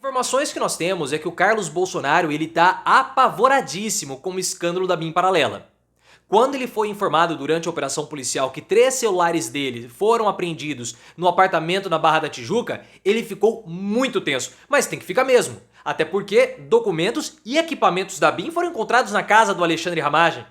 Informações que nós temos é que o Carlos Bolsonaro ele tá apavoradíssimo com o escândalo da BIM paralela. Quando ele foi informado durante a operação policial que 3 celulares dele foram apreendidos no apartamento na Barra da Tijuca, ele ficou muito tenso. Mas tem que ficar mesmo. Até porque documentos e equipamentos da BIM foram encontrados na casa do Alexandre Ramagem.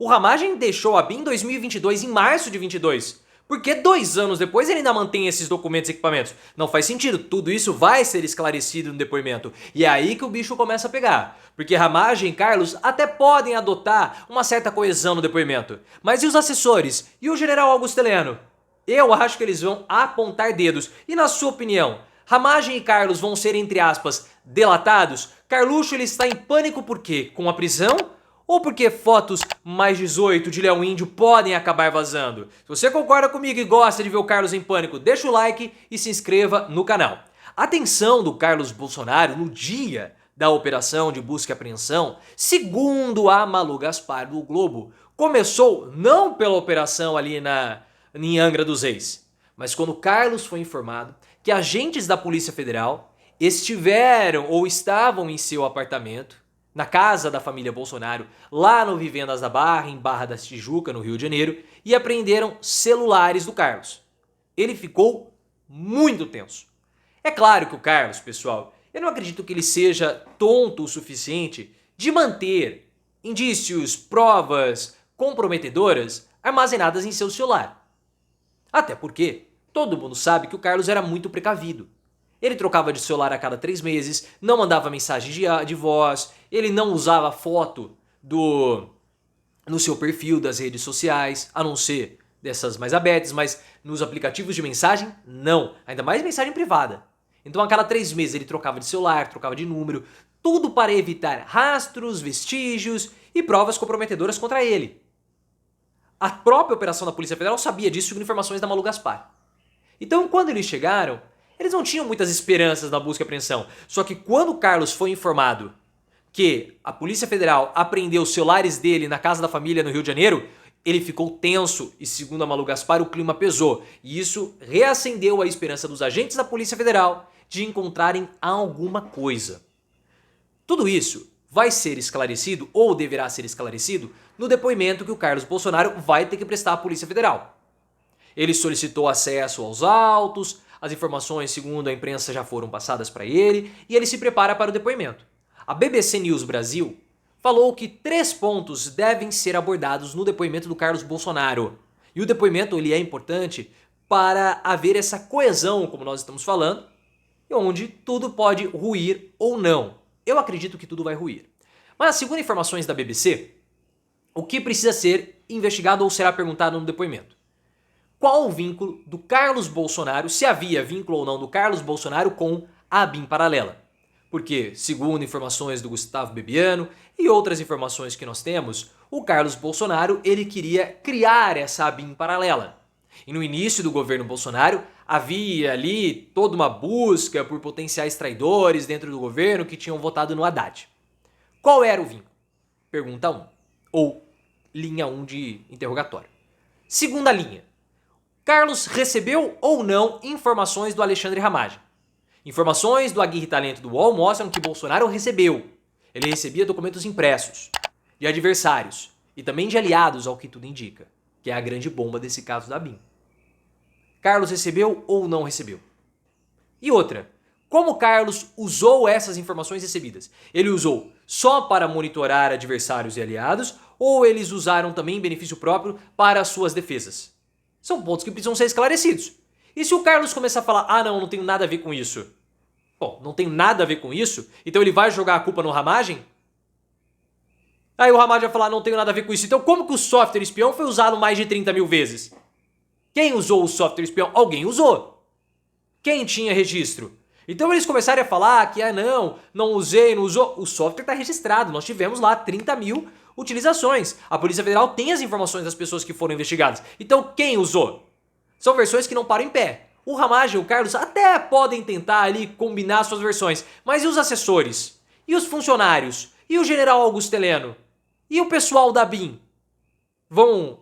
O Ramagem deixou a BIM em 2022, em março de 22. Por que 2 anos depois ele ainda mantém esses documentos e equipamentos? Não faz sentido, tudo isso vai ser esclarecido no depoimento. E é aí que o bicho começa a pegar. Porque Ramagem e Carlos até podem adotar uma certa coesão no depoimento. Mas e os assessores? E o general Augusto Heleno? Eu acho que eles vão apontar dedos. E na sua opinião, Ramagem e Carlos vão ser, entre aspas, delatados? Carluxo ele está em pânico por quê? Com a prisão? Ou porque fotos mais 18 de Léo Índio podem acabar vazando? Se você concorda comigo e gosta de ver o Carlos em pânico, deixa o like e se inscreva no canal. A tensão do Carlos Bolsonaro no dia da operação de busca e apreensão, segundo a Malu Gaspar do Globo, começou não pela operação ali em Angra dos Reis, mas quando Carlos foi informado que agentes da Polícia Federal estiveram ou estavam em seu apartamento, na casa da família Bolsonaro, lá no Vivendas da Barra, em Barra da Tijuca, no Rio de Janeiro, e apreenderam celulares do Carlos. Ele ficou muito tenso. É claro que o Carlos, pessoal, eu não acredito que ele seja tonto o suficiente de manter indícios, provas comprometedoras armazenadas em seu celular. Até porque todo mundo sabe que o Carlos era muito precavido. Ele trocava de celular a cada 3 meses, não mandava mensagem de voz, ele não usava foto no seu perfil das redes sociais, a não ser dessas mais abertas, mas nos aplicativos de mensagem, não. Ainda mais mensagem privada. Então a cada 3 meses ele trocava de celular, trocava de número, tudo para evitar rastros, vestígios e provas comprometedoras contra ele. A própria operação da Polícia Federal sabia disso segundo informações da Malu Gaspar. Então quando eles chegaram, eles não tinham muitas esperanças na busca e apreensão. Só que quando o Carlos foi informado que a Polícia Federal apreendeu os celulares dele na casa da família no Rio de Janeiro, ele ficou tenso e, segundo a Malu Gaspar, o clima pesou. E isso reacendeu a esperança dos agentes da Polícia Federal de encontrarem alguma coisa. Tudo isso vai ser esclarecido, ou deverá ser esclarecido, no depoimento que o Carlos Bolsonaro vai ter que prestar à Polícia Federal. Ele solicitou acesso aos autos, as informações, segundo a imprensa, já foram passadas para ele e ele se prepara para o depoimento. A BBC News Brasil falou que 3 pontos devem ser abordados no depoimento do Carlos Bolsonaro. E o depoimento ele é importante para haver essa coesão, como nós estamos falando, onde tudo pode ruir ou não. Eu acredito que tudo vai ruir. Mas, segundo informações da BBC, o que precisa ser investigado ou será perguntado no depoimento? Qual o vínculo do Carlos Bolsonaro, se havia vínculo ou não do Carlos Bolsonaro com a BIM paralela? Porque, segundo informações do Gustavo Bebiano e outras informações que nós temos, o Carlos Bolsonaro ele queria criar essa BIM paralela. E no início do governo Bolsonaro, havia ali toda uma busca por potenciais traidores dentro do governo que tinham votado no Haddad. Qual era o vínculo? Pergunta 1. Ou linha 1 de interrogatório. Segunda linha. Carlos recebeu ou não informações do Alexandre Ramagem? Informações do Aguirre Talento do UOL mostram que Bolsonaro recebeu. Ele recebia documentos impressos, de adversários e também de aliados, ao que tudo indica, que é a grande bomba desse caso da BIM. Carlos recebeu ou não recebeu? E outra, como Carlos usou essas informações recebidas? Ele usou só para monitorar adversários e aliados ou eles usaram também em benefício próprio para as suas defesas? São pontos que precisam ser esclarecidos. E se o Carlos começar a falar, não tenho nada a ver com isso. Bom, não tenho nada a ver com isso, então ele vai jogar a culpa no Ramagem? Aí o Ramagem vai falar, não tenho nada a ver com isso. Então como que o software espião foi usado mais de 30 mil vezes? Quem usou o software espião? Alguém usou. Quem tinha registro? Então eles começarem a falar que, não usei, não usou. O software está registrado, nós tivemos lá 30 mil utilizações. A Polícia Federal tem as informações das pessoas que foram investigadas. Então quem usou? São versões que não param em pé. O Ramagem e o Carlos até podem tentar ali combinar suas versões. Mas e os assessores? E os funcionários? E o general Augusto Heleno? E o pessoal da BIM? Vão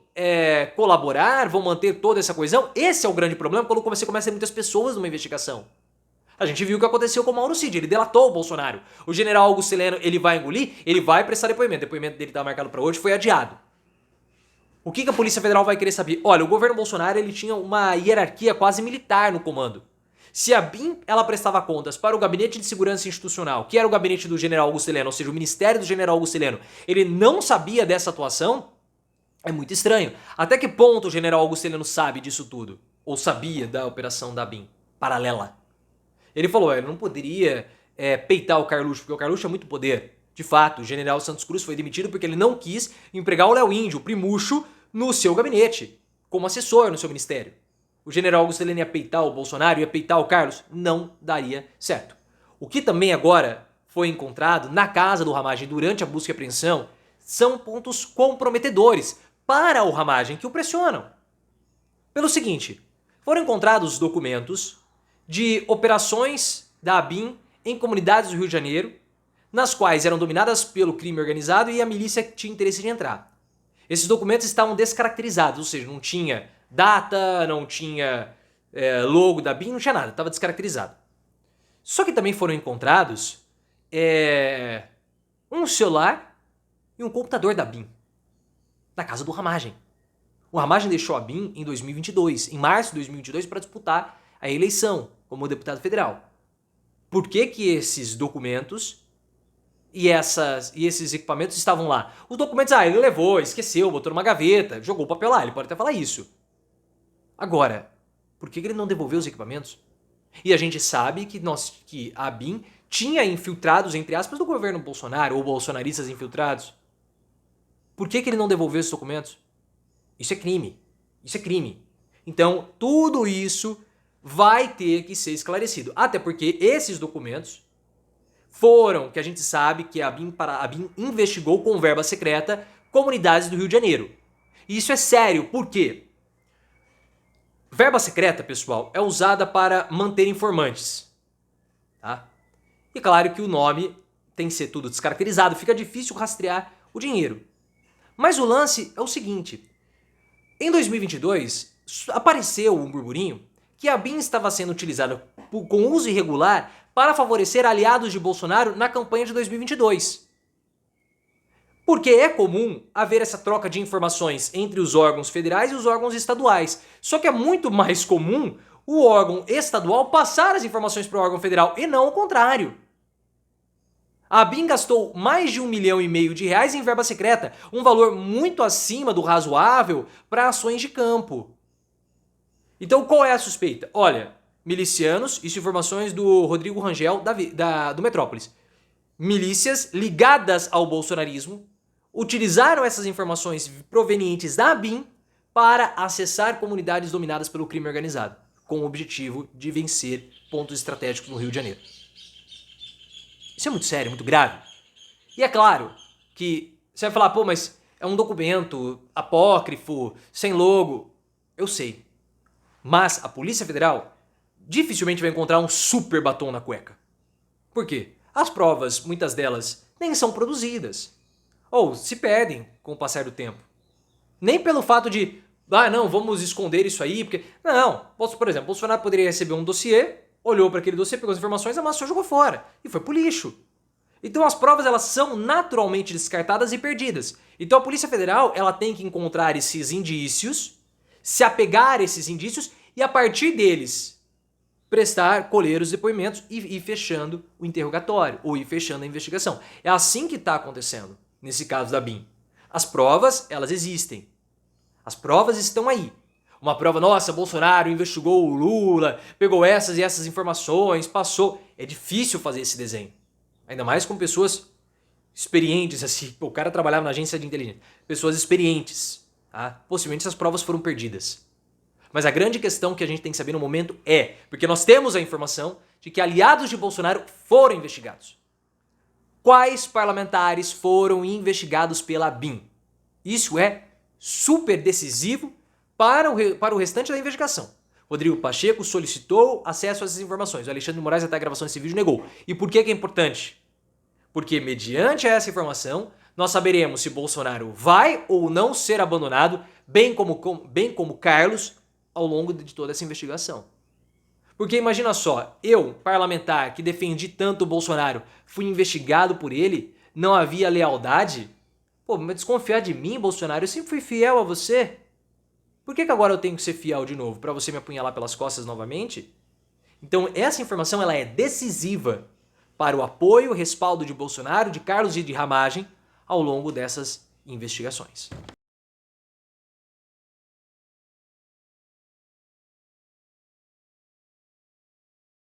colaborar? Vão manter toda essa coesão? Esse é o grande problema quando você começa a ter muitas pessoas numa investigação. A gente viu o que aconteceu com o Mauro Cid, ele delatou o Bolsonaro. O general Augusto Heleno, ele vai engolir? Ele vai prestar depoimento. O depoimento dele estava marcado para hoje, foi adiado. O que a Polícia Federal vai querer saber? Olha, o governo Bolsonaro ele tinha uma hierarquia quase militar no comando. Se a BIM ela prestava contas para o Gabinete de Segurança Institucional, que era o gabinete do general Augusto Heleno, ou seja, o Ministério do general Augusto Heleno, ele não sabia dessa atuação, é muito estranho. Até que ponto o general Augusto Heleno sabe disso tudo? Ou sabia da operação da BIM paralela? Ele falou, ele não poderia peitar o Carluxo, porque o Carluxo é muito poder. De fato, o general Santos Cruz foi demitido porque ele não quis empregar o Léo Índio, o Primucho, no seu gabinete, como assessor no seu ministério. O general Augusto Heleno ia peitar o Bolsonaro, ia peitar o Carlos, não daria certo. O que também agora foi encontrado na casa do Ramagem durante a busca e apreensão são pontos comprometedores para o Ramagem que o pressionam. Pelo seguinte, foram encontrados documentos de operações da ABIN em comunidades do Rio de Janeiro, nas quais eram dominadas pelo crime organizado e a milícia tinha interesse de entrar. Esses documentos estavam descaracterizados, ou seja, não tinha data, não tinha logo da BIM, não tinha nada, estava descaracterizado. Só que também foram encontrados um celular e um computador da BIM na casa do Ramagem. O Ramagem deixou a BIM em 2022, em março de 2022, para disputar a eleição como deputado federal. Por que esses documentos e esses equipamentos estavam lá? Os documentos, ele levou, esqueceu, botou numa gaveta, jogou o papel lá, ele pode até falar isso. Agora, por que ele não devolveu os equipamentos? E a gente sabe que a BIM tinha infiltrados, entre aspas, do governo Bolsonaro, ou bolsonaristas infiltrados. Por que ele não devolveu esses documentos? Isso é crime. Isso é crime. Então, tudo isso vai ter que ser esclarecido. Até porque esses documentos foram, que a gente sabe que a BIM investigou com verba secreta comunidades do Rio de Janeiro. E isso é sério, por quê? Verba secreta, pessoal, é usada para manter informantes. Tá? E claro que o nome tem que ser tudo descaracterizado, fica difícil rastrear o dinheiro. Mas o lance é o seguinte, em 2022 apareceu um burburinho que a BIM estava sendo utilizada com uso irregular para favorecer aliados de Bolsonaro na campanha de 2022. Porque é comum haver essa troca de informações entre os órgãos federais e os órgãos estaduais. Só que é muito mais comum o órgão estadual passar as informações para o órgão federal e não o contrário. A BIM gastou mais de R$1,5 milhão em verba secreta, um valor muito acima do razoável para ações de campo. Então qual é a suspeita? Olha, milicianos, isso informações do Rodrigo Rangel do Metrópolis. Milícias ligadas ao bolsonarismo utilizaram essas informações provenientes da BIM para acessar comunidades dominadas pelo crime organizado, com o objetivo de vencer pontos estratégicos no Rio de Janeiro. Isso é muito sério, muito grave. E é claro que você vai falar, pô, mas é um documento apócrifo, sem logo. Eu sei. Mas a Polícia Federal dificilmente vai encontrar um super batom na cueca. Por quê? As provas, muitas delas, nem são produzidas. Ou se perdem com o passar do tempo. Nem pelo fato de, não, vamos esconder isso aí, porque... Não, por exemplo, Bolsonaro poderia receber um dossiê, olhou para aquele dossiê, pegou as informações, amassou e jogou fora. E foi pro lixo. Então as provas, elas são naturalmente descartadas e perdidas. Então a Polícia Federal, ela tem que encontrar esses indícios, se apegar a esses indícios e a partir deles colher os depoimentos e ir fechando o interrogatório ou ir fechando a investigação. É assim que está acontecendo nesse caso da BIM. As provas, elas existem. As provas estão aí. Uma prova, nossa, Bolsonaro investigou o Lula, pegou essas e essas informações, passou. É difícil fazer esse desenho. Ainda mais com pessoas experientes, assim. O cara trabalhava na agência de inteligência. Pessoas experientes. Tá? Possivelmente essas provas foram perdidas. Mas a grande questão que a gente tem que saber no momento é, porque nós temos a informação de que aliados de Bolsonaro foram investigados. Quais parlamentares foram investigados pela BIM? Isso é super decisivo para o restante da investigação. Rodrigo Pacheco solicitou acesso a essas informações. O Alexandre de Moraes, até a gravação desse vídeo, negou. E por que é importante? Porque mediante essa informação, nós saberemos se Bolsonaro vai ou não ser abandonado, bem como Carlos, ao longo de toda essa investigação. Porque imagina só, eu, parlamentar que defendi tanto o Bolsonaro, fui investigado por ele, não havia lealdade? Pô, mas desconfiar de mim, Bolsonaro? Eu sempre fui fiel a você. Por que agora eu tenho que ser fiel de novo? Para você me apunhalar pelas costas novamente? Então essa informação ela é decisiva para o apoio e respaldo de Bolsonaro, de Carlos e de Ramagem ao longo dessas investigações.